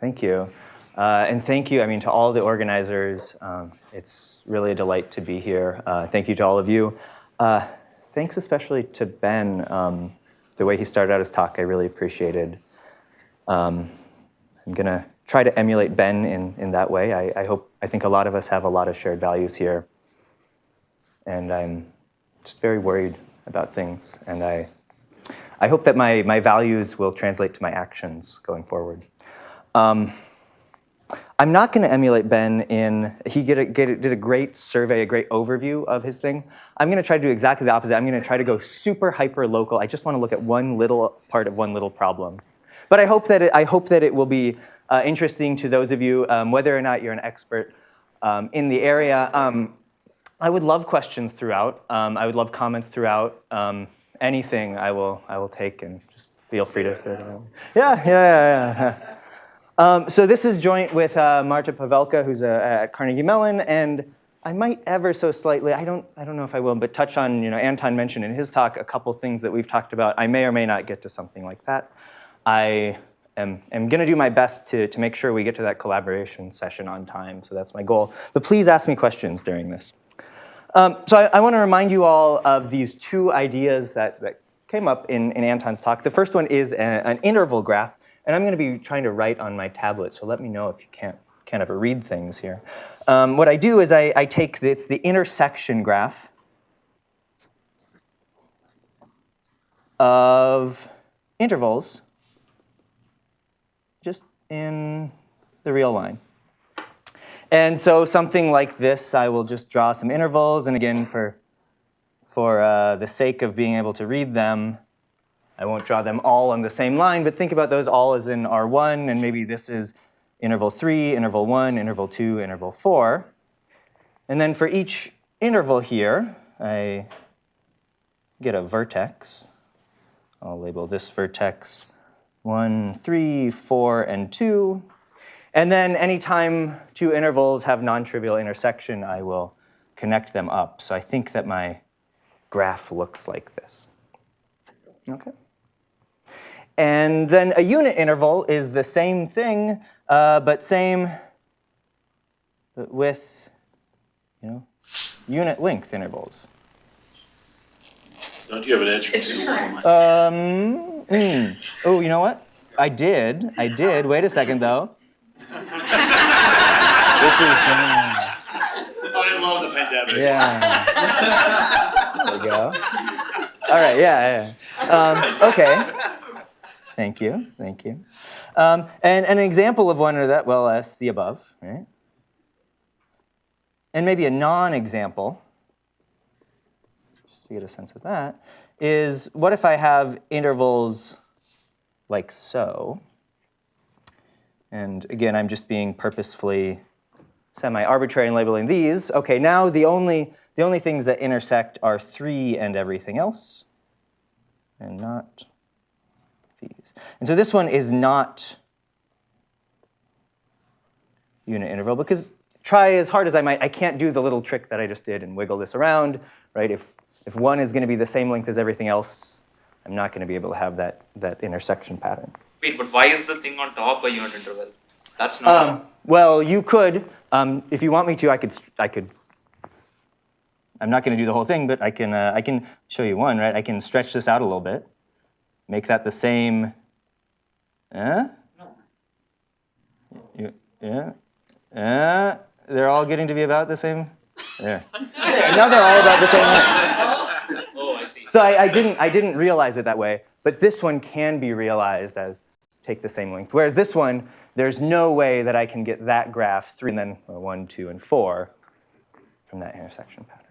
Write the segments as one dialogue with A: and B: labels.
A: Thank you. And thank you, to all the organizers. It's really a delight to be here. Thank you to all of you. Thanks especially to Ben. The way he started out his talk, I really appreciated. I'm going to try to emulate Ben in that way. I think a lot of us have a lot of shared values here. And I'm just very worried about things. And I hope that my values will translate to my actions going forward. I'm not going to emulate Ben he did a great survey, a great overview of his thing. I'm going to try to do exactly the opposite. I'm going to try to go super hyper-local. I just want to look at one little part of one little problem. But I hope that it will be interesting to those of you, whether or not you're an expert in the area. I would love questions throughout. I would love comments throughout. Anything I will take, and just feel free to throw it in. Yeah. So this is joint with Marta Pavelka, who's at Carnegie Mellon, and I might ever so slightly, I don't know if I will, but touch on, Anton mentioned in his talk a couple things that we've talked about. I may or may not get to something like that. I am going to do my best to make sure we get to that collaboration session on time, so that's my goal. But please ask me questions during this. So I want to remind you all of these two ideas that came up in Anton's talk. The first one is an interval graph, and I'm going to be trying to write on my tablet, so let me know if you can't ever read things here. What I do is I take it's the intersection graph of intervals just in the real line. And so something like this, I will just draw some intervals, and again, for the sake of being able to read them, I won't draw them all on the same line, but think about those all as in R1, and maybe this is interval 3, interval 1, interval 2, interval 4. And then for each interval here, I get a vertex. I'll label this vertex 1, 3, 4, and 2. And then anytime two intervals have non-trivial intersection, I will connect them up. So I think that my graph looks like this. Okay. And then a unit interval is the same thing, but same with unit length intervals.
B: Don't you have an edge between
A: Oh, you know what? I did. Wait a second, though. This is.
B: I love the pandemic.
A: Yeah. There you go. All right. Yeah. Okay. Thank you. And an example of one of that, well, see above, right? And maybe a non-example, just to get a sense of that, is what if I have intervals like so? And again, I'm just being purposefully semi-arbitrary in labeling these. Okay, now the only things that intersect are 3 and everything else, and not these. And so this one is not unit interval, because try as hard as I might, I can't do the little trick that I just did and wiggle this around, right? If one is going to be the same length as everything else, I'm not going to be able to have that intersection pattern.
C: Wait, but why is the thing on top a unit interval? That's not.
A: Well, you could, if you want me to, I could. I'm not going to do the whole thing, but I can show you one, right? I can stretch this out a little bit, make that the same. No. Yeah. They're all getting to be about the same. There. Now they're all about the same length.
C: Oh, I see.
A: So I didn't realize it that way, but this one can be realized as take the same length. Whereas this one, there's no way that I can get that graph 3 and then 1, 2, and 4 from that intersection pattern.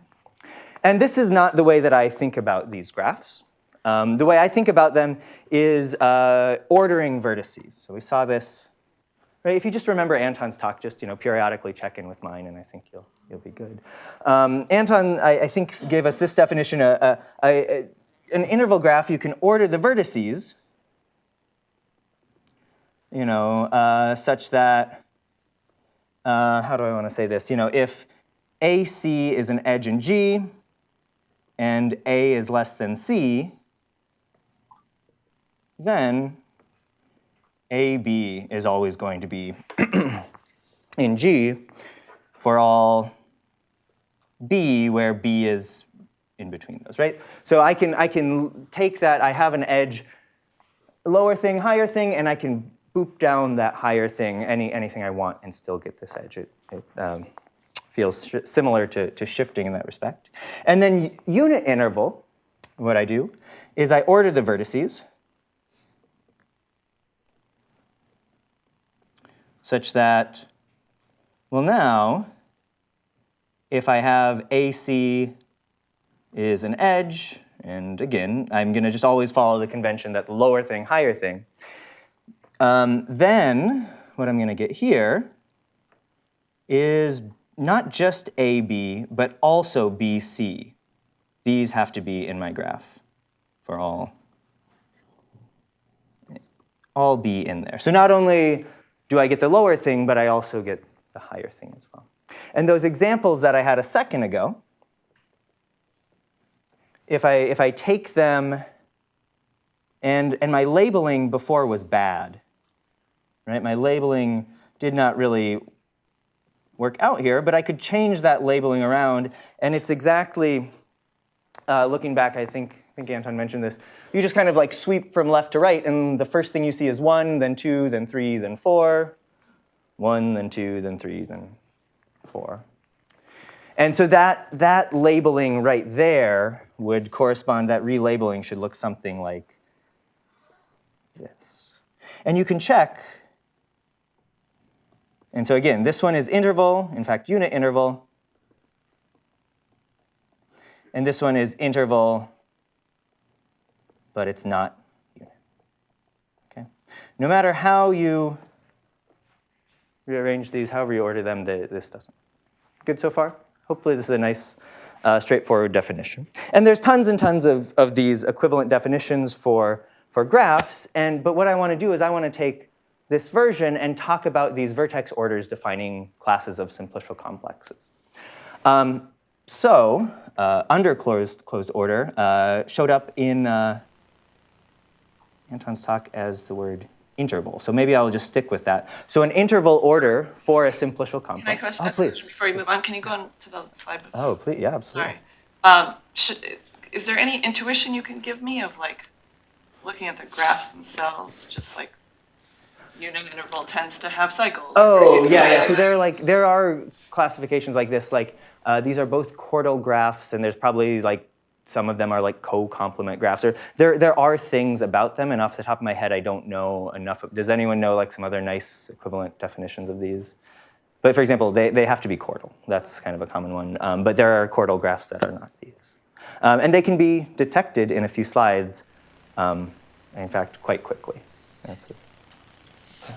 A: And this is not the way that I think about these graphs. The way I think about them is ordering vertices. So we saw this, right? If you just remember Anton's talk, just periodically check in with mine, and I think you'll be good. Anton, I think, gave us this definition: an interval graph. You can order the vertices, such that how do I want to say this? If AC is an edge in G, and A is less than C, then AB is always going to be in G for all B where B is in between those, right? So I can take that, I have an edge, lower thing, higher thing, and I can boop down that higher thing, anything I want, and still get this edge. It feels similar to shifting in that respect. And then unit interval, what I do is I order the vertices such that, well now, if I have AC is an edge, and again, I'm going to just always follow the convention that the lower thing, higher thing, then what I'm going to get here is not just AB, but also BC. These have to be in my graph for all B in there. So not only do I get the lower thing, but I also get the higher thing as well. And those examples that I had a second ago, if I take them, and my labeling before was bad, right? My labeling did not really work out here, but I could change that labeling around, and it's exactly, looking back, I think Anton mentioned this, you just kind of like sweep from left to right, and the first thing you see is 1, then 2, then 3, then 4, 1, then 2, then 3, then 4. And so that labeling right there would correspond, that relabeling should look something like this. And you can check. And so again, this one is interval, in fact, unit interval. And this one is interval, but it's not unit. Okay? No matter how you rearrange these, however you order them, this doesn't. Good so far? Hopefully this is a nice, straightforward definition. And there's tons and tons of these equivalent definitions for graphs. But what I want to do is I want to take this version and talk about these vertex orders defining classes of simplicial complexes. Under closed order showed up in Anton's talk as the word interval. So maybe I'll just stick with that. So an interval order for a simplicial complex.
D: Can I ask a question before you move on? Can you go on to the slide before?
A: Oh, please, yeah, absolutely.
D: Sorry. Is there any intuition you can give me of like looking at the graphs themselves, just like unit interval tends to have cycles?
A: Oh, yeah. So there are classifications like this. Like these are both chordal graphs, and there's probably like some of them are like co-complement graphs. Or there are things about them, and off the top of my head, I don't know enough. Does anyone know like some other nice equivalent definitions of these? But for example, they have to be chordal. That's kind of a common one. But there are chordal graphs that are not these. And they can be detected in a few slides, in fact, quite quickly.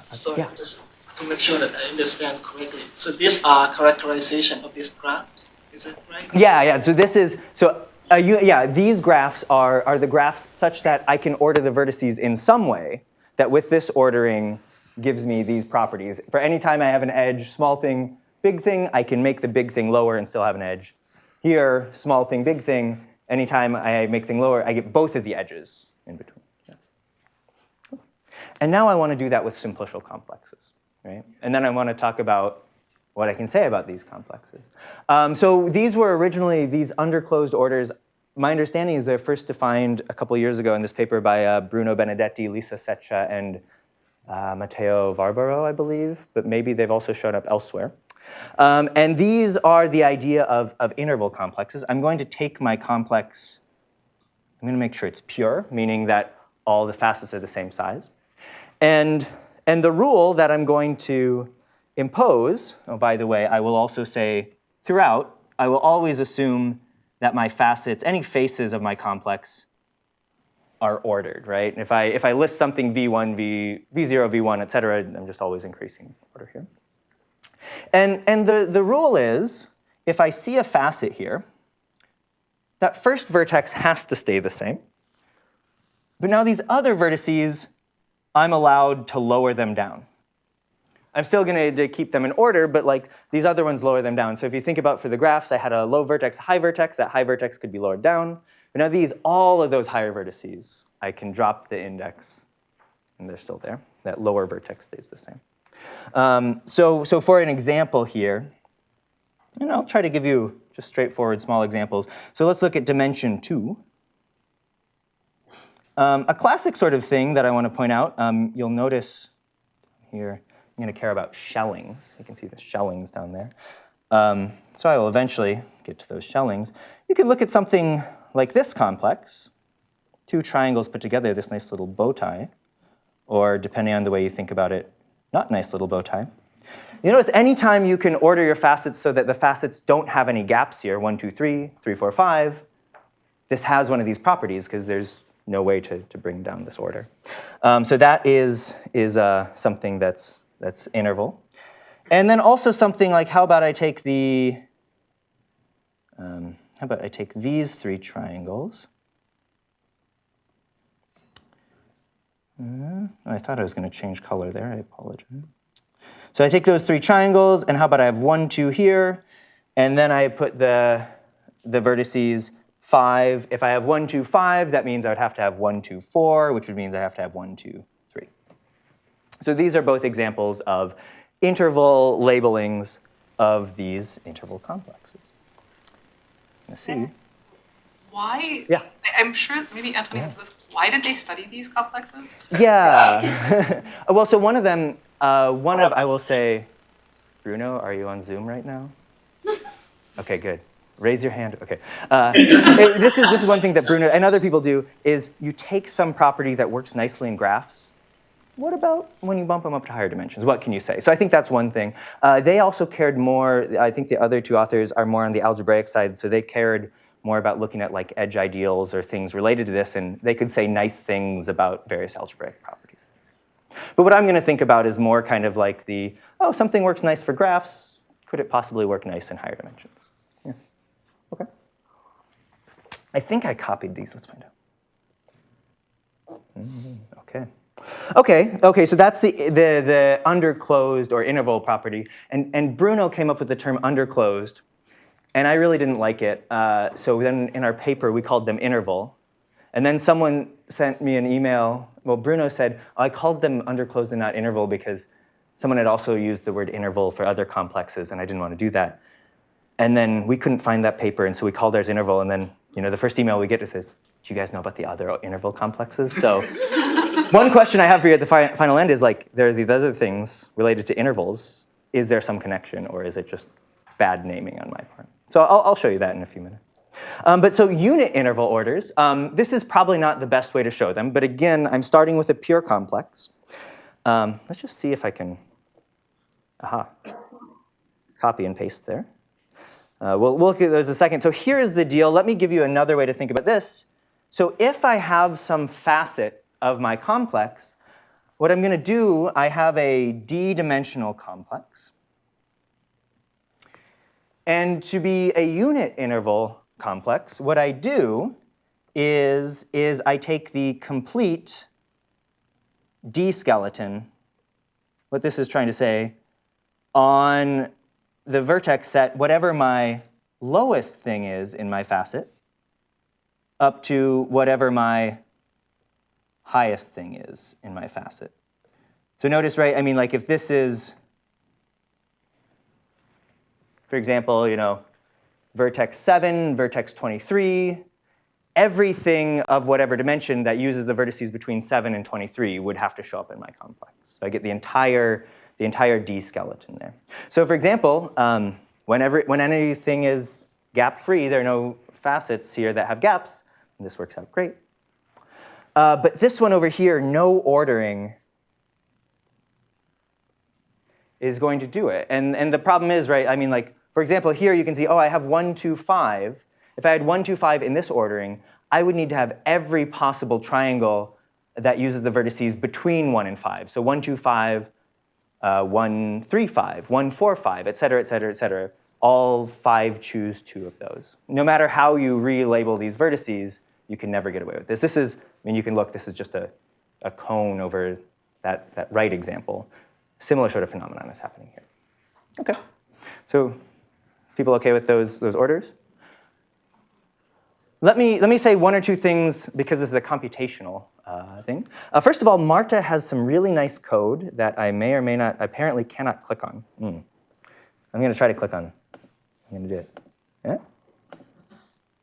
E: So just to make sure that I understand correctly, so these are characterization of this graph, is that right?
A: Yeah. So this is these graphs are the graphs such that I can order the vertices in some way that with this ordering gives me these properties. For any time I have an edge, small thing, big thing, I can make the big thing lower and still have an edge. Here, small thing, big thing, anytime I make thing lower, I get both of the edges in between. Yeah. And now I want to do that with simplicial complexes, right? And then I want to talk about what I can say about these complexes. So these were originally these underclosed orders. My understanding is they're first defined a couple years ago in this paper by Bruno Benedetti, Lisa Seccia, and Matteo Barbaro, I believe, but maybe they've also shown up elsewhere. And these are the idea of interval complexes. I'm going to take my complex, I'm going to make sure it's pure, meaning that all the facets are the same size. And the rule that I'm going to impose, oh, by the way, I will also say throughout, I will always assume that my facets, any faces of my complex, are ordered, right? If I list something v1, v0, v1, et cetera, I'm just always increasing order here. And the rule is, if I see a facet here, that first vertex has to stay the same. But now these other vertices, I'm allowed to lower them down. I'm still going to keep them in order, but like these other ones lower them down. So if you think about for the graphs, I had a low vertex, high vertex. That high vertex could be lowered down. But now these, all of those higher vertices, I can drop the index, and they're still there. that lower vertex stays the same. So for an example here, and I'll try to give you just straightforward small examples. So let's look at dimension 2. A classic sort of thing that I want to point out, you'll notice here, I'm going to care about Shellings. You can see the Shellings down there. So I will eventually get to those Shellings. You can look at something like this complex, 2 triangles put together, this nice little bow tie, or depending on the way you think about it, not nice little bow tie. You notice anytime you can order your facets so that the facets don't have any gaps here, 1, 2, 3, 3, 4, 5, this has one of these properties because there's no way to bring down this order. So that is something that's interval. And then also something like, how about I take these 3 triangles? I thought I was going to change color there. I apologize. So I take those 3 triangles, and how about I have 1, 2 here, and then I put the vertices 5. If I have 1, 2, 5, that means I would have to have 1, 2, 4, which would mean I have to have 1, 2, 3. So these are both examples of interval labelings of these interval complexes. Let's see.
F: Why?
A: Yeah.
F: I'm sure maybe Anthony has this. Why did they study these complexes?
A: Yeah. Well, so one of them, I will say, Bruno, are you on Zoom right now? Okay, good. Raise your hand. Okay. This is one thing that Bruno and other people do, is you take some property that works nicely in graphs. What about when you bump them up to higher dimensions? What can you say? So I think that's one thing. They also cared more, I think the other 2 authors are more on the algebraic side, so they cared more about looking at like edge ideals or things related to this, and they could say nice things about various algebraic properties. But what I'm going to think about is more kind of like something works nice for graphs. Could it possibly work nice in higher dimensions? Yeah. Okay. I think I copied these. Let's find out. Okay, so that's the underclosed or interval property. And Bruno came up with the term underclosed, and I really didn't like it. So then in our paper, we called them interval. And then someone sent me an email. Well, Bruno said, I called them underclosed and not interval because someone had also used the word interval for other complexes, and I didn't want to do that. And then we couldn't find that paper, and so we called ours interval. And then the first email we get that says, do you guys know about the other interval complexes? So one question I have for you at the final end is, like, there are these other things related to intervals. Is there some connection, or is it just bad naming on my part? So I'll show you that in a few minutes. But so unit interval orders, this is probably not the best way to show them. But again, I'm starting with a pure complex. Let's just see if I can, copy and paste there. We'll look at those in a second. So here's the deal. Let me give you another way to think about this. So if I have some facet of my complex, what I'm going to do, I have a d-dimensional complex. And to be a unit interval complex, what I do is I take the complete d-skeleton, what this is trying to say, on the vertex set, whatever my lowest thing is in my facet, up to whatever my highest thing is in my facet. So notice, right, I mean, like if this is, for example, vertex 7, vertex 23, everything of whatever dimension that uses the vertices between 7 and 23 would have to show up in my complex. So I get the entire D skeleton there. So for example, when anything is gap-free, there are no facets here that have gaps, and this works out great. But this one over here, no ordering is going to do it. And the problem is, right, I mean, like, for example, here you can see, I have 1, 2, 5. If I had 1, 2, 5 in this ordering, I would need to have every possible triangle that uses the vertices between 1 and 5. So 1, 2, 5, 1, 3, 5, 1, 4, 5, et cetera, et cetera, et cetera. All 5 choose 2 of those. No matter how you relabel these vertices, you can never get away with this. This is, I mean, you can look, this is just a cone over that right example. Similar sort of phenomenon is happening here. Okay, so people okay with those orders? let me say one or two things because this is a computational thing. First of all, Marta has some really nice code that I may or may not, apparently cannot click on. I'm going to try to click on. I'm going to do it. Yeah?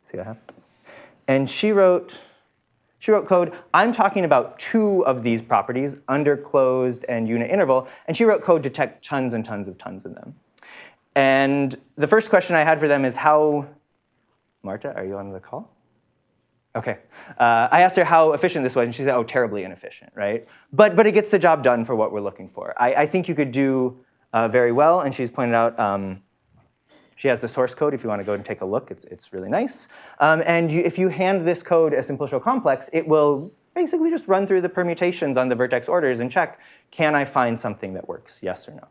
A: See what happens? And she wrote code. I'm talking about two of these properties, under closed and unit interval, and she wrote code to detect tons and tons of them. And the first question I had for them is how, Marta, are you on the call? Okay. I asked her how efficient this was, and she said, oh, terribly inefficient, right? But it gets the job done for what we're looking for. I think you could do very well, and she's pointed out she has the source code if you want to go and take a look. It's really nice. And if you hand this code a simplicial complex, it will basically just run through the permutations on the vertex orders and check, can I find something that works, yes or no?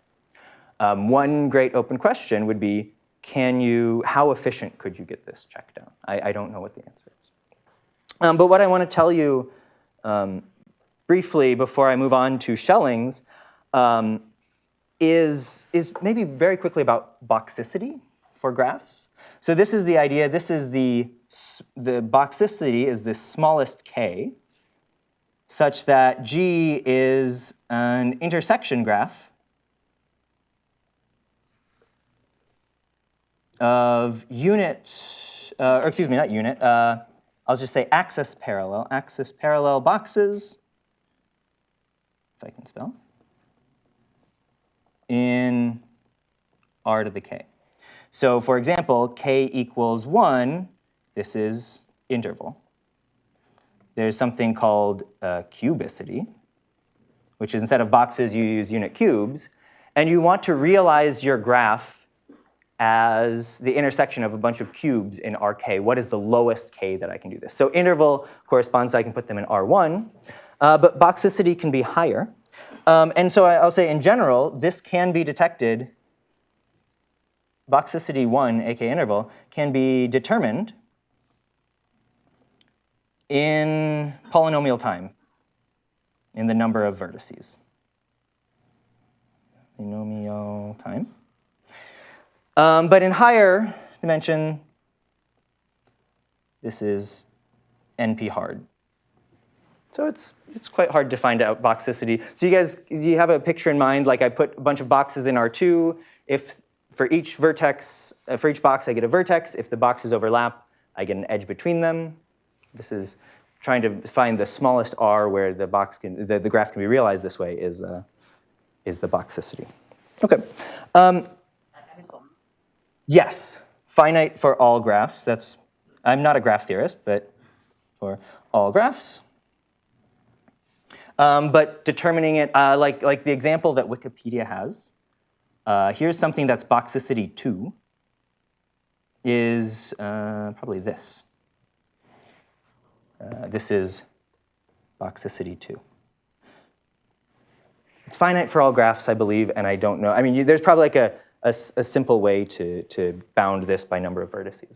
A: One great open question would be, how efficient could you get this check down? I don't know what the answer is. But what I want to tell you briefly before I move on to Shellings is maybe very quickly about boxicity for graphs. So this is the idea. This is the boxicity is the smallest k, such that G is an intersection graph of unit, or excuse me, not unit. I'll just say axis parallel boxes, if I can spell, in R to the k. So for example, k equals 1, this is interval. There's something called cubicity, which is instead of boxes, you use unit cubes. And you want to realize your graph as the intersection of a bunch of cubes in Rk. What is the lowest k that I can do this? So interval corresponds, so I can put them in R1. But boxicity can be higher. And so I'll say in general, this can be detected. Boxicity 1, aka interval, can be determined in polynomial time, in the number of vertices. Polynomial time. But in higher dimension, this is NP hard. So it's quite hard to find out boxicity. So do you have a picture in mind? Like I put a bunch of boxes in R2. If for each vertex, for each box I get a vertex. If the boxes overlap, I get an edge between them. This is trying to find the smallest R where the graph can be realized this way is the boxicity. Okay. Yes, finite for all graphs. I'm not a graph theorist, but for all graphs. But determining it, like the example that Wikipedia has, here's something that's boxicity 2, is probably this. This is boxicity 2. It's finite for all graphs, I believe, and I don't know. I mean, there's probably like a simple way to bound this by number of vertices.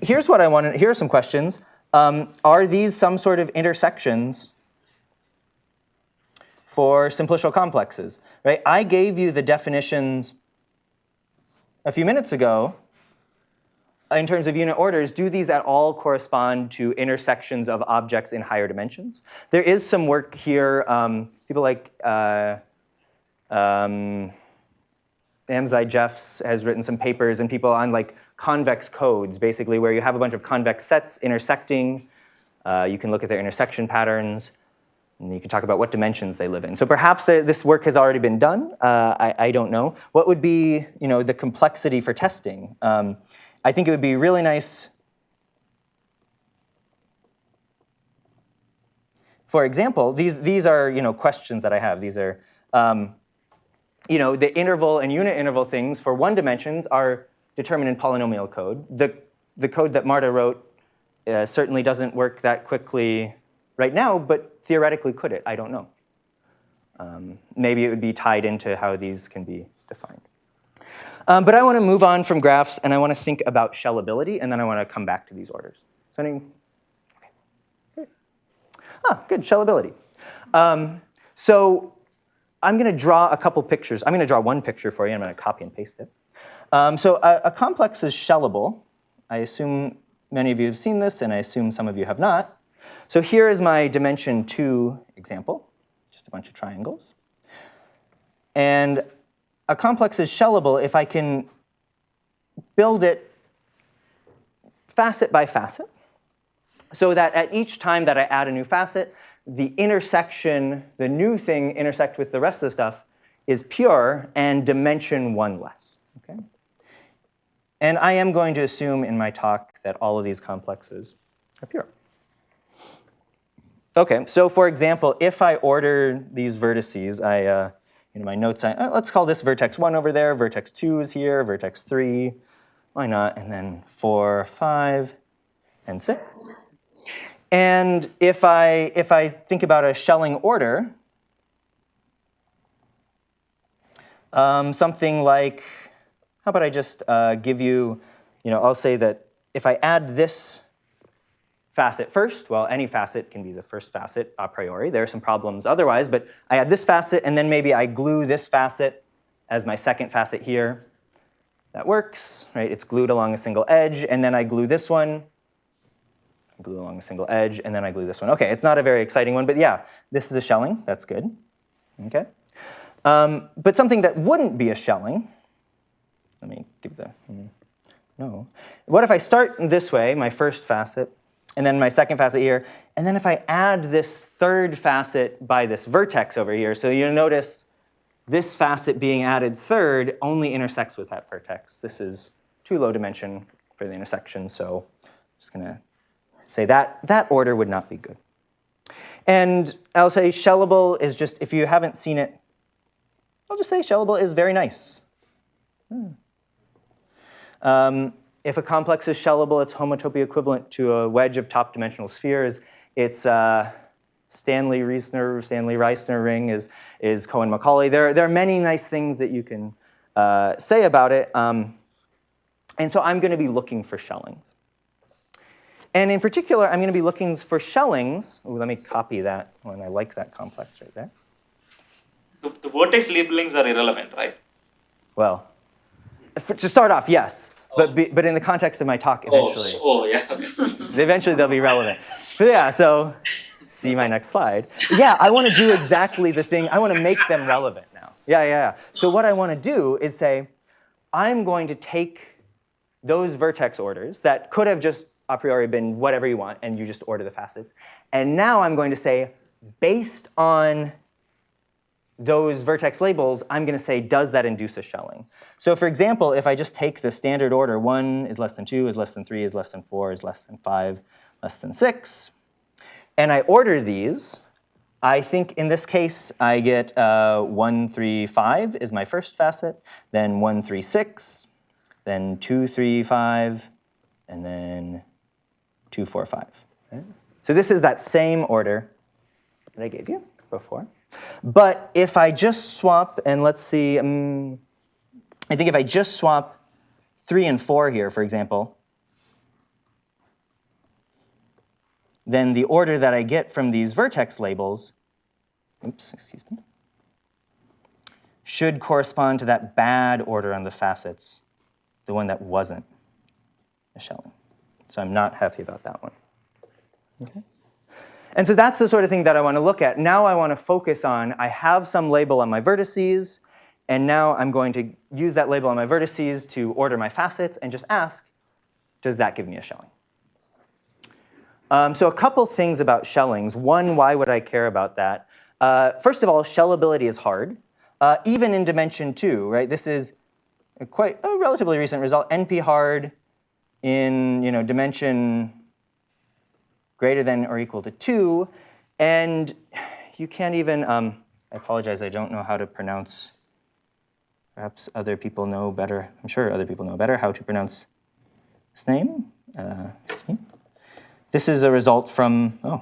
A: Here's what I wanted. Here are some questions. Are these some sort of intersections for simplicial complexes? Right? I gave you the definitions a few minutes ago in terms of unit orders. Do these at all correspond to intersections of objects in higher dimensions? There is some work here. People like Amzai Jeffs has written some papers, and people on like convex codes, basically, where you have a bunch of convex sets intersecting. You can look at their intersection patterns, and you can talk about what dimensions they live in. So perhaps this work has already been done. I don't know. What would be, the complexity for testing? I think it would be really nice. For example, these are questions that I have. These are the interval and unit interval things for one dimensions are determined in polynomial code. The code that Marta wrote certainly doesn't work that quickly right now, but theoretically could it? I don't know. Maybe it would be tied into how these can be defined. But I want to move on from graphs, and I want to think about shellability, and then I want to come back to these orders. Okay. Good. Good, shellability. So I'm going to draw a couple pictures. I'm going to draw one picture for you. I'm going to copy and paste it. So a complex is shellable I assume many of you have seen this, and I assume some of you have not. So here is my dimension 2 example, just a bunch of triangles. And a complex is shellable if I can build it facet by facet, so that at each time that I add a new facet, the intersection, the new thing intersect with the rest of the stuff, is pure and dimension 1 less. Okay? And I am going to assume in my talk that all of these complexes are pure. Okay, so for example, if I order these vertices, in my notes, let's call this vertex 1 over there, vertex 2 is here, vertex 3, why not? And then 4, 5, and 6. And if I think about a Schelling order, something like, how about I just give you, I'll say that if I add this facet first, well, any facet can be the first facet a priori. There are some problems otherwise, but I add this facet, and then maybe I glue this facet as my second facet here. That works, right? It's glued along a single edge, and then I glue this one, glue along a single edge, and then I glue this one. Okay, it's not a very exciting one, but yeah, this is a Schelling. That's good. Okay, but something that wouldn't be a Schelling. Let me give the no. What if I start this way, my first facet, and then my second facet here, and then if I add this third facet by this vertex over here, so you'll notice this facet being added third only intersects with that vertex. This is too low dimension for the intersection, so I'm just going to say that order would not be good. And I'll say shellable is just, if you haven't seen it, I'll just say shellable is very nice. If a complex is shellable, its homotopy equivalent to a wedge of top-dimensional spheres. It's Stanley Reisner ring is Cohen-Macaulay. There are many nice things that you can say about it. And so I'm going to be looking for Schellings. And in particular, I'm going to be looking for Schellings. Ooh, let me copy that one. I like that complex right there.
C: The vertex labelings are irrelevant, right?
A: Well, to start off, yes. But in the context of my talk, eventually.
C: Yeah.
A: Eventually, they'll be relevant. But yeah, so see my next slide. Yeah, I want to do exactly the thing. I want to make them relevant now. Yeah. So what I want to do is say, I'm going to take those vertex orders that could have just a priori been whatever you want, and you just order the facets. And now I'm going to say, based on those vertex labels, I'm going to say, does that induce a Schelling? So for example, if I just take the standard order, 1 is less than 2, is less than 3, is less than 4, is less than 5, less than 6, and I order these, I think in this case, I get 1, 3, 5 is my first facet, then 1, 3, 6, then 2, 3, 5, and then 2, 4, 5. Right? So this is that same order that I gave you before. But if I just swap, and let's see, I think if I just swap 3 and 4 here, for example, then the order that I get from these vertex labels, should correspond to that bad order on the facets, the one that wasn't a Schelling. So I'm not happy about that one. Okay. And so that's the sort of thing that I want to look at. Now I want to focus on, I have some label on my vertices, and now I'm going to use that label on my vertices to order my facets and just ask, does that give me a Schelling? So a couple things about Schellings. One, why would I care about that? First of all, shellability is hard, even in dimension 2, right? This is quite a relatively recent result. NP hard in dimension greater than or equal to 2, and you can't even, I apologize, I don't know how to pronounce, perhaps other people know better, I'm sure other people know better how to pronounce this name. This is a result from, I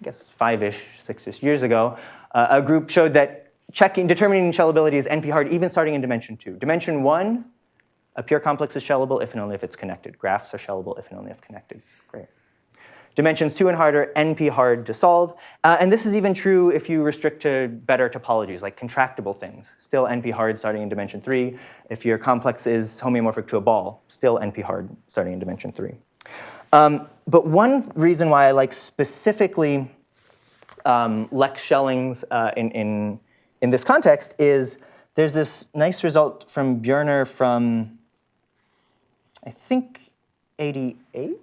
A: guess 5-ish, 6-ish years ago. A group showed that determining shellability is NP hard even starting in dimension 2. Dimension 1, a pure complex is shellable if and only if it's connected. Graphs are shellable if and only if connected. Great. Dimensions 2 and harder, NP hard to solve. And this is even true if you restrict to better topologies, like contractible things. Still NP hard starting in dimension 3. If your complex is homeomorphic to a ball, still NP hard starting in dimension 3. But one reason why I like specifically Lex Shellings in this context is there's this nice result from Björner from, I think, 88?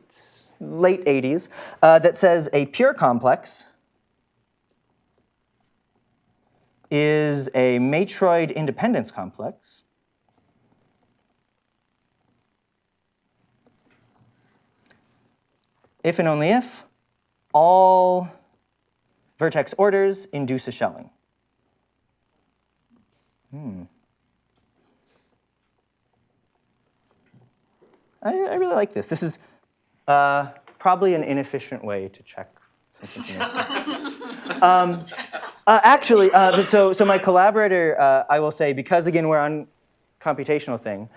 A: Late 80s, that says a pure complex is a matroid independence complex if and only if all vertex orders induce a Schelling. I really like this. This is probably an inefficient way to check something. Actually, so my collaborator, I will say, because again we're on computational thing,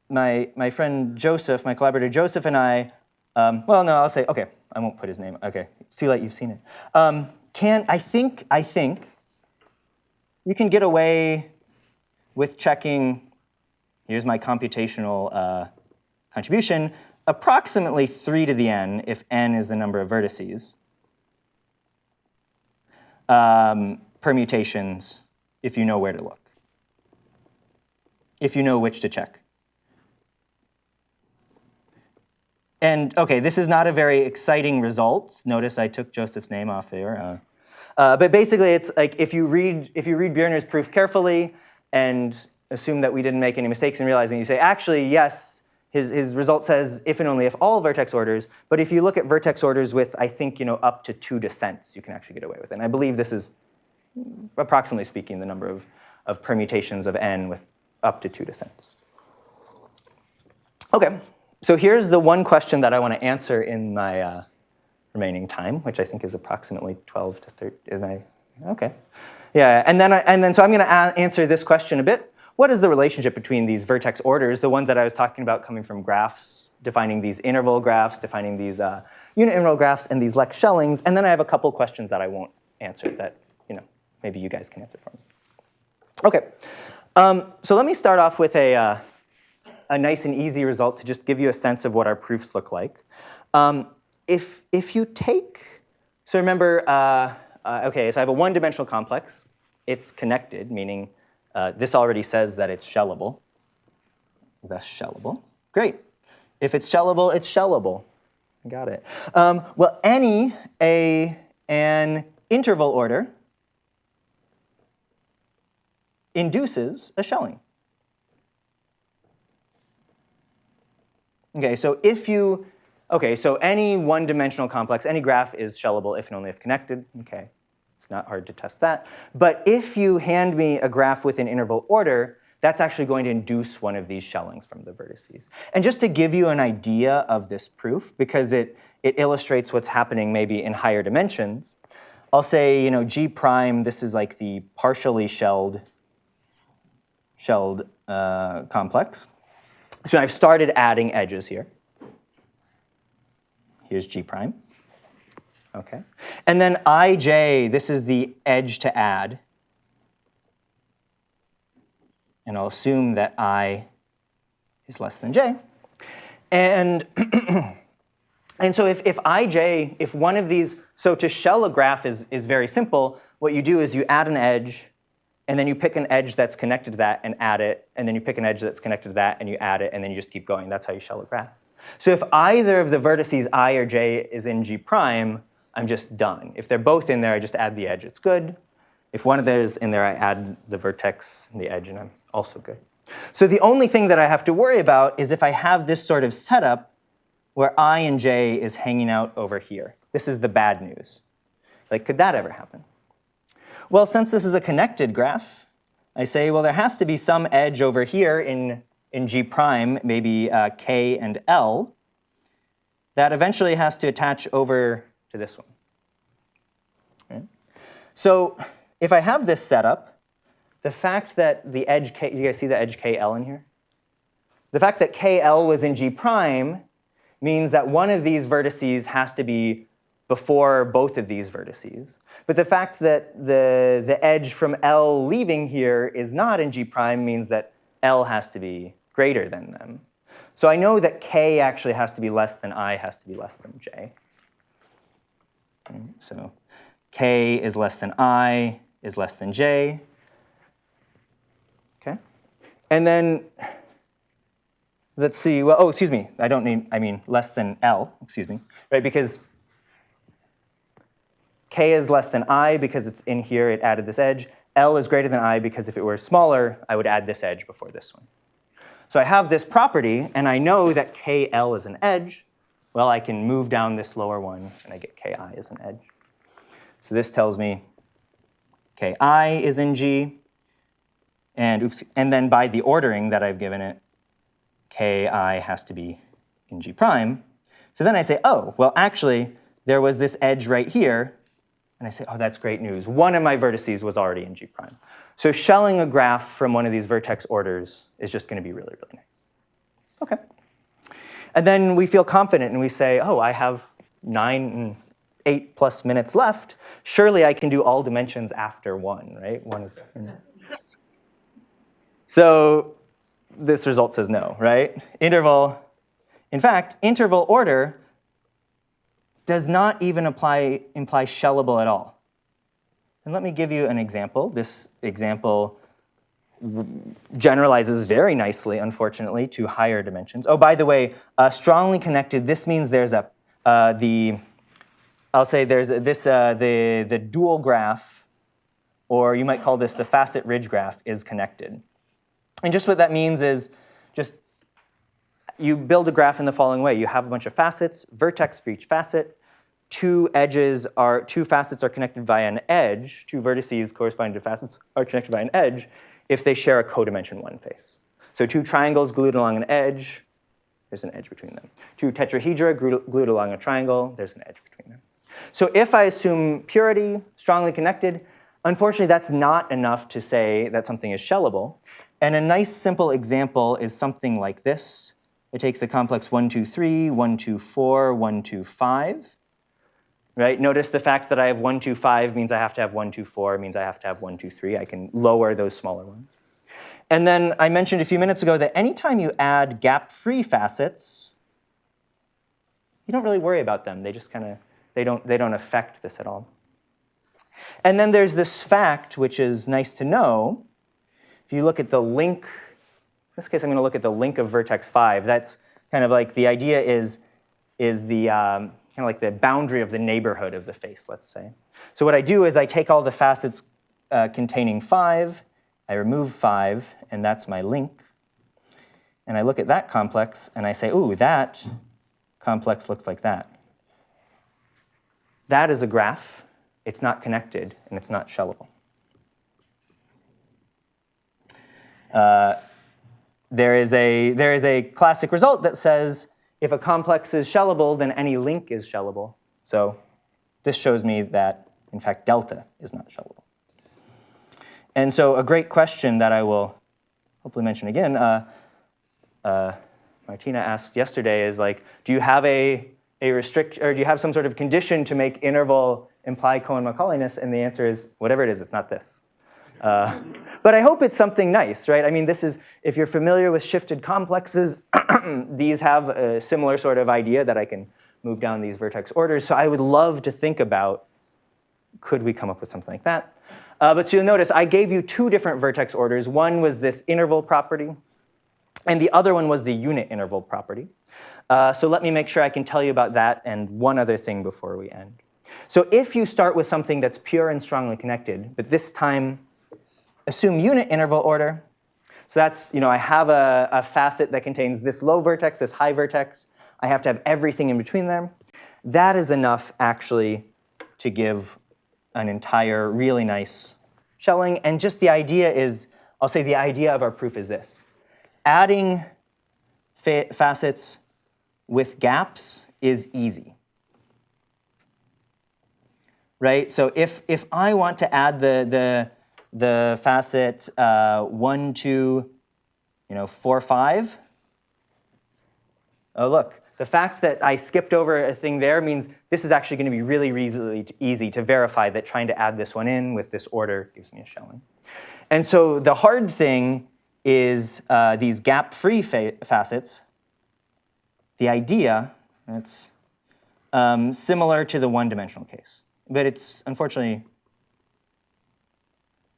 A: my friend Joseph, my collaborator Joseph and I, well, no, I'll say, okay, I won't put his name. Okay, it's too late. You've seen it. I think you can get away with checking. Here's my computational contribution. Approximately 3 to the n if n is the number of vertices. Permutations if you know where to look. If you know which to check. And okay, this is not a very exciting result. Notice I took Joseph's name off there. But basically, it's like if you read Björner's proof carefully and assume that we didn't make any mistakes in realizing, you say, actually, yes, his result says if and only if all vertex orders. But if you look at vertex orders with, I think, up to 2 descents, you can actually get away with it. And I believe this is, approximately speaking, the number of permutations of n with up to 2 descents. OK. So here's the one question that I want to answer in my remaining time, which I think is approximately 12 to 13. Is I OK? Yeah. And then so I'm going to answer this question a bit. What is the relationship between these vertex orders, the ones that I was talking about coming from graphs, defining these interval graphs, defining these unit interval graphs, and these Lex Shellings? And then I have a couple questions that I won't answer that maybe you guys can answer for me. OK. So let me start off with a nice and easy result to just give you a sense of what our proofs look like. If you take, so remember, OK, so I have a one-dimensional complex. It's connected, meaning this already says that it's shellable. Thus shellable. Great. If it's shellable, it's shellable. Got it. Well, an interval order induces a Schelling. Okay, so so any one-dimensional complex, any graph is shellable if and only if connected. Okay. Not hard to test that. But if you hand me a graph with an interval order, that's actually going to induce one of these Schellings from the vertices. And just to give you an idea of this proof, because it illustrates what's happening maybe in higher dimensions, I'll say, G prime, this is like the partially shelled complex. So I've started adding edges here. Here's G prime. Okay. And then ij, this is the edge to add. And I'll assume that I is less than j. And, and so if ij, if one of these, so to shell a graph is very simple. What you do is you add an edge, and then you pick an edge that's connected to that and add it, and then you pick an edge that's connected to that and you add it, and then you just keep going. That's how you shell a graph. So if either of the vertices I or j is in G prime, I'm just done. If they're both in there, I just add the edge. It's good. If one of those is in there, I add the vertex and the edge, and I'm also good. So the only thing that I have to worry about is if I have this sort of setup where I and j is hanging out over here. This is the bad news. Like, could that ever happen? Well, since this is a connected graph, I say, well, there has to be some edge over here in G prime, maybe K and L, that eventually has to attach over to this one. Right? So if I have this setup, the fact that the edge K, you guys see the edge KL in here? The fact that KL was in G prime means that one of these vertices has to be before both of these vertices. But the fact that the edge from L leaving here is not in G prime means that L has to be greater than them. So I know that K actually has to be less than I has to be less than J. So K is less than I is less than J. Okay. And then let's see, well, oh, excuse me, I mean less than L, excuse me, right? Because K is less than I because it's in here, it added this edge. L is greater than I because if it were smaller, I would add this edge before this one. So I have this property, and I know that KL is an edge. Well, I can move down this lower one, and I get KI as an edge. So this tells me KI is in G, and then by the ordering that I've given it, KI has to be in G prime. So then I say, oh, well, actually, there was this edge right here, and I say, oh, that's great news. One of my vertices was already in G prime. So shelling a graph from one of these vertex orders is just going to be really, really nice. OK. And then we feel confident, and we say, oh, I have 9 and 8+ minutes left. Surely I can do all dimensions after 1, right? 1 is. So this result says no, right? Interval. In fact, interval order does not even imply shellable at all. And let me give you an example. This example generalizes very nicely, unfortunately, to higher dimensions. Oh, by the way, strongly connected, this means there's I'll say there's the dual graph, or you might call this the facet ridge graph, is connected. And just what that means is just you build a graph in the following way. You have a bunch of facets, vertex for each facet. Two facets are connected via an edge. Two vertices corresponding to facets are connected by an edge if they share a codimension 1 face. So two triangles glued along an edge, there's an edge between them. Two tetrahedra glued along a triangle, there's an edge between them. So if I assume purity, strongly connected, unfortunately that's not enough to say that something is shellable. And a nice simple example is something like this. I take the complex 1, 2, 3, 1, 2, 4, 1, 2, 5. Right? Notice the fact that I have 1, 2, 5 means I have to have 1, 2, 4, means I have to have 1, 2, 3. I can lower those smaller ones. And then I mentioned a few minutes ago that anytime you add gap-free facets, you don't really worry about them. They just kind of, they don't affect this at all. And then there's this fact, which is nice to know. If you look at the link, in this case I'm going to look at the link of vertex 5. That's kind of like the idea is the kind of like the boundary of the neighborhood of the face, let's say. So what I do is I take all the facets containing 5, I remove 5, and that's my link. And I look at that complex, and I say, ooh, that complex looks like that. That is a graph. It's not connected, and it's not shellable. There is a classic result that says, if a complex is shellable, then any link is shellable. So this shows me that, in fact, delta is not shellable. And so a great question that I will hopefully mention again, Martina asked yesterday is like, do you have or do you have some sort of condition to make interval imply Cohen-Macauliness? And the answer is, whatever it is, it's not this. But I hope it's something nice, right? I mean, this is, if you're familiar with shifted complexes, these have a similar sort of idea that I can move down these vertex orders. So I would love to think about, could we come up with something like that? But you'll notice I gave you 2 different vertex orders. One was this interval property, and the other one was the unit interval property. So let me make sure I can tell you about that and one other thing before we end. So if you start with something that's pure and strongly connected, but this time assume unit interval order. So that's, I have a facet that contains this low vertex, this high vertex. I have to have everything in between them. That is enough, actually, to give an entire really nice shelling. And just the idea is, I'll say the idea of our proof is this. Adding facets with gaps is easy. Right? So if I want to add the facet 1, 2, 4, 5. Oh, look, The fact that I skipped over a thing there means this is actually going to be really, really easy to verify that trying to add this one in with this order gives me a Schelling. And so the hard thing is these gap-free facets. The idea, that's similar to the one-dimensional case. But it's unfortunately,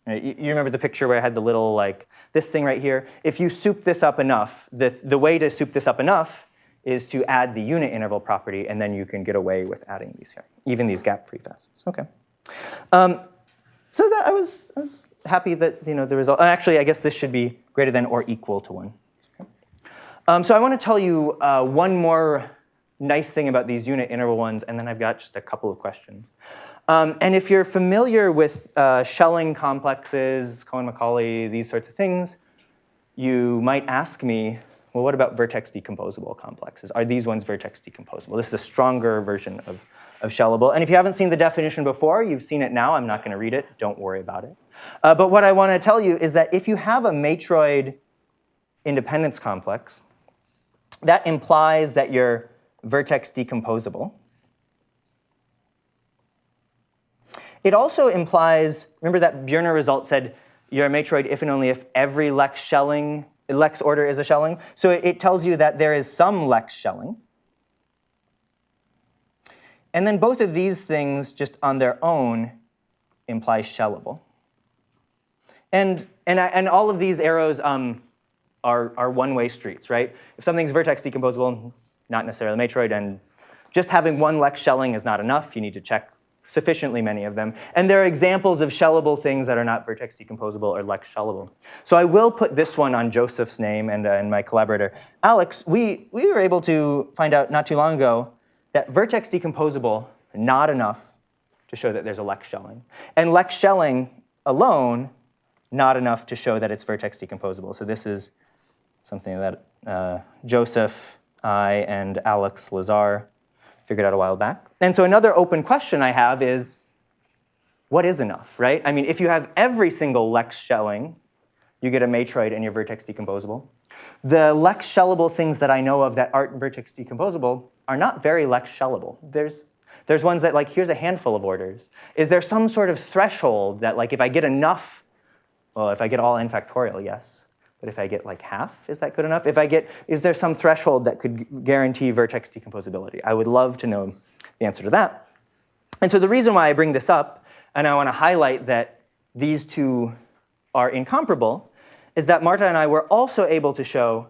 A: you remember the picture where I had the little, like, this thing right here? If you soup this up enough, the way to soup this up enough is to add the unit interval property, and then you can get away with adding these here, even these gap-free facets. Okay. So that I was happy that the result. Actually, I guess this should be greater than or equal to 1. Okay. So I want to tell you one more nice thing about these unit interval ones, and then I've got just a couple of questions. And if you're familiar with Schelling complexes, Cohen-Macaulay, these sorts of things, you might ask me, well, what about vertex decomposable complexes? Are these ones vertex decomposable? This is a stronger version of Schellable. And if you haven't seen the definition before, you've seen it now. I'm not going to read it. Don't worry about it. But what I want to tell you is that if you have a matroid independence complex, that implies that you're vertex decomposable. It also implies, remember that Björner result said you're a matroid if and only if every Lex order is a Schelling. So it tells you that there is some Lex Schelling. And then both of these things just on their own imply Schellable. And all of these arrows are one-way streets, right? If something's vertex decomposable, not necessarily matroid, and just having one Lex Schelling is not enough. You need to check sufficiently many of them. And there are examples of Schellable things that are not vertex decomposable or Lex Schellable. So I will put this one on Joseph's name and my collaborator, Alex. We were able to find out not too long ago that vertex decomposable, not enough to show that there's a Lex Schelling. And Lex Schelling alone, not enough to show that it's vertex decomposable. So this is something that Joseph, I, and Alex Lazar figured out a while back. And so another open question I have is, what is enough, right? I mean, if you have every single Lex Schelling, you get a matroid and you're vertex decomposable. The Lex Schellable things that I know of that aren't vertex decomposable are not very Lex Schellable. There's ones that, like, here's a handful of orders. Is there some sort of threshold that, like, if I get enough, well, if I get all n factorial, yes. But if I get like half, is that good enough? Is there some threshold that could guarantee vertex decomposability? I would love to know the answer to that. And so the reason why I bring this up, and I want to highlight that these two are incomparable, is that Marta and I were also able to show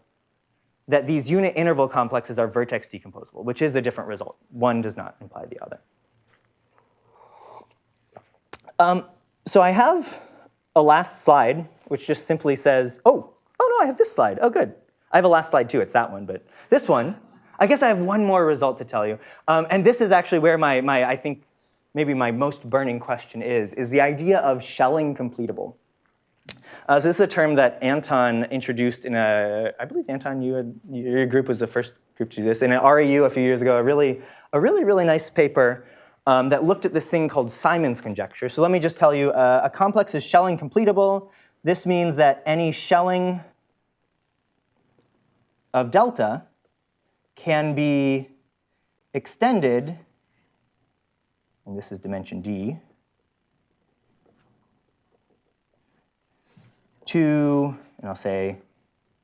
A: that these unit interval complexes are vertex decomposable, which is a different result. One does not imply the other. So I have a last slide, which just simply says, oh no, I have this slide. Oh, good. I have a last slide too. It's that one, but this one, I guess I have one more result to tell you. And this is actually where I think maybe my most burning question is the idea of Schelling completable. So this is a term that Anton introduced in I believe Anton, your group was the first group to do this, in an REU a few years ago, a really nice paper that looked at this thing called Simon's conjecture. So let me just tell you, a complex is Schelling completable. This means that any Schelling of delta can be extended, and this is dimension D, to, and I'll say,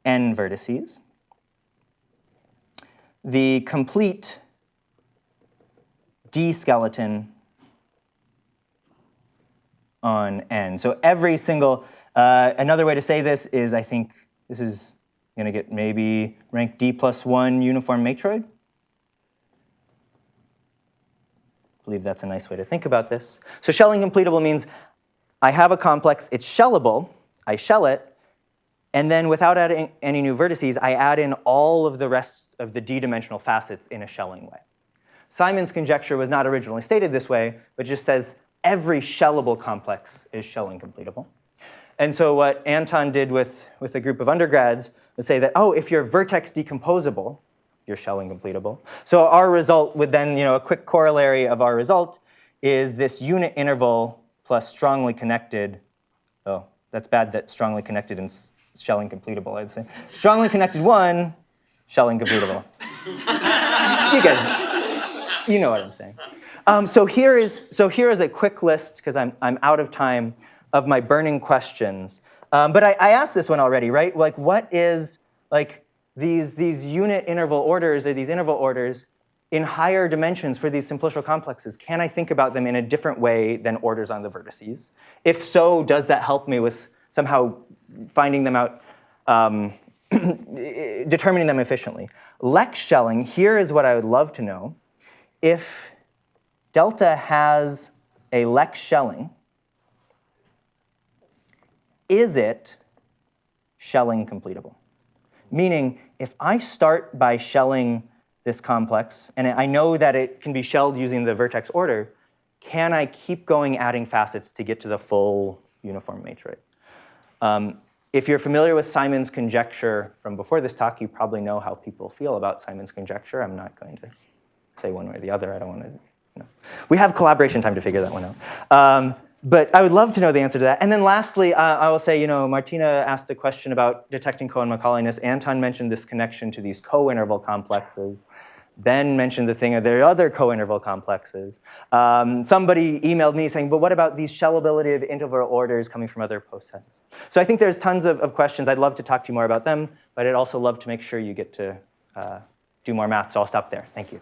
A: n vertices. The complete D skeleton on n. So every single, another way to say this is, I think this is going to get maybe rank D+1 uniform matroid. I believe that's a nice way to think about this. So Schelling completable means I have a complex, it's Schellable, I shell it, and then without adding any new vertices, I add in all of the rest of the D-dimensional facets in a Schelling way. Simon's conjecture was not originally stated this way, but just says every Schellable complex is Schelling completable. And so what Anton did with a group of undergrads was say that, oh, if you're vertex decomposable, you're Schelling completable. So our result would then, a quick corollary of our result is this unit interval plus strongly connected. Oh, that's bad that strongly connected and Schelling completable, I'd say. Strongly connected one, Schelling completable. You guys, you know what I'm saying. So here is a quick list, because I'm out of time, of my burning questions. But I asked this one already, right? Like, what is like these unit interval orders, or these interval orders in higher dimensions for these simplicial complexes? Can I think about them in a different way than orders on the vertices? If so, does that help me with somehow finding them out, determining them efficiently? Lex Schelling, here is what I would love to know. If delta has a Lex Schelling, is it Schelling completable? Meaning, if I start by shelling this complex, and I know that it can be shelled using the vertex order, can I keep going adding facets to get to the full uniform matroid? If you're familiar with Simon's conjecture from before this talk, you probably know how people feel about Simon's conjecture. I'm not going to say one way or the other. I don't want to, you know. We have collaboration time to figure that one out. But I would love to know the answer to that. And then lastly, I will say, you know, Martina asked a question about detecting Cohen-Macauliness. Anton mentioned this connection to these co-interval complexes. Ben mentioned the thing of there are other co-interval complexes. Somebody emailed me saying, but what about these shellability of interval orders coming from other post-sets? So I think there's tons of questions. I'd love to talk to you more about them, but I'd also love to make sure you get to do more math, so I'll stop there. Thank you.